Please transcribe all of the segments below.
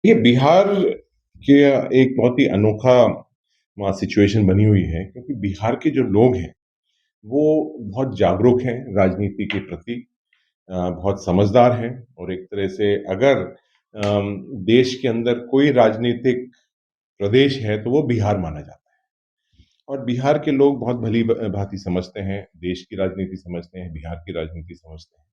ये बिहार के एक बहुत ही अनोखा वहाँ सिचुएशन बनी हुई है क्योंकि बिहार के जो लोग हैं, वो बहुत जागरूक हैं राजनीति के प्रति, बहुत समझदार हैं और एक तरह से अगर देश के अंदर कोई राजनीतिक प्रदेश है, तो वो बिहार माना जाता है। और बिहार के लोग बहुत भली भांति समझते हैं, देश की राजनीति समझते हैं, बिहार की राजनीति समझते हैं।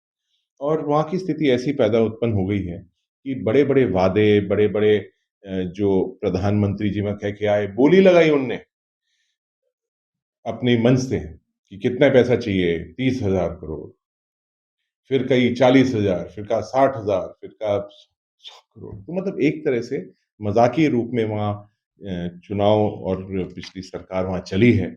और वहाँ की स्थिति ऐसी पैदा उत्पन्न हो गई है कि बड़े-बड़े वादे, बड़े-बड़े जो प्रधानमंत्री जी वहाँ कह के आए, बोली लगाई उनने अपने मंच से कि कितना पैसा चाहिए, 30,000 करोड़, फिर कही 40,000, फिर कहा 60,000, फिर कहा 100 करोड़। तो मतलब एक तरह से मज़ाकिया रूप में वहाँ चुनाव और पिछली सरकार वहाँ चली है।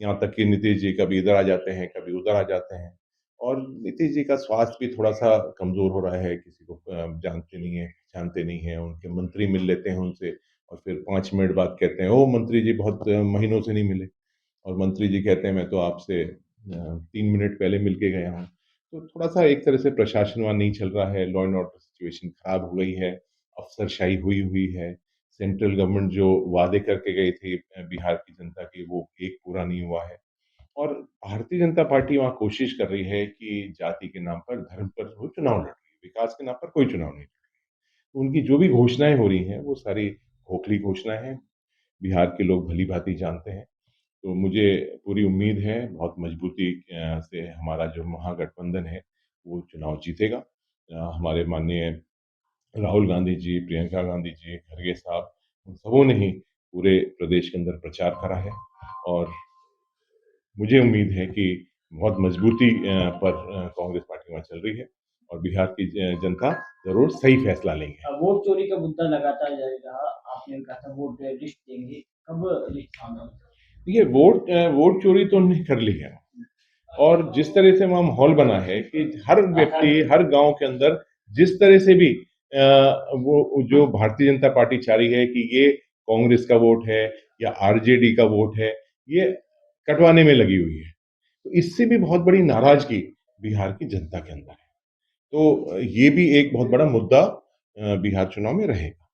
यहाँ तक कि नीतीश जी कभी इधर आ जाते हैं, कभी उधर आ जाते हैं और नीतीश जी का स्वास्थ्य भी थोड़ा-सा कमज़ोर हो रहा है, किसी को जानते नहीं हैं, पहचानते नहीं हैं, उनके मंत्री मिल लेते हैं उनसे और फिर 5 मिनट बाद कहते हैं, "ओह! मंत्री जी बहुत महीनों से नहीं मिले।" और मंत्री जी कहते हैं, "मैं तो आपसे 3 मिनट पहले मिल के गया हूँ।" तो थोड़ा-सा एक तरह से प्रशासन वहाँ नहीं चल रहा है, लॉ एंड ऑर्डर सिचुएशन खराब हो गई है, अफ़सरशाही हुई हुई है। सेंट्रल गवर्नमेंट जो वादे करके गए थे बिहार की जनता के, वो एक पूरा नहीं हुआ है। और भारतीय जनता पार्टी वहाँ कोशिश कर रही है कि जाति के नाम पर, धर्म पर वो चुनाव लड़ रही है, विकास के नाम पर कोई चुनाव नहीं। उनकी जो भी घोषणाएँ हो रही हैं, वो सारी खोखली घोषणाएँ हैं, बिहार के लोग भली-भाँति जानते हैं। तो मुझे पूरी उम्मीद है बहुत मजबूती से हमारा जो महागठबंधन है, वो चुनाव जीतेगा। हमारे माननीय राहुल गांधी जी, प्रियंका गांधी जी, खरगे साहब, उन सबों ने ही पूरे प्रदेश के अंदर प्रचार करा है और मुझे उम्मीद है कि बहुत मजबूती पर कांग्रेस पार्टी वहाँ चल रही है और बिहार की जनता ज़रूर सही फैसला लेंगे। वोट चोरी का मुद्दा लगातार जारी रहा। आपने कहा था वोट लिस्ट देंगे, कब लिस्ट सामने होगी? देखिए वोट चोरी तो उन्होंने कर ली है और जिस तरह से वहाँ माहौल बना है कि हर व्यक्ति, हर गाँव के अंदर जिस तरह से भी वो जो भारतीय जनता पार्टी चाह रही है कि ये कांग्रेस का वोट है या आरजेडी का वोट है, ये कटवाने में लगी हुई है। तो इससे भी बहुत बड़ी नाराज़गी बिहार की जनता के अंदर है। तो ये भी एक बहुत बड़ा मुद्दा बिहार चुनाव में रहेगा।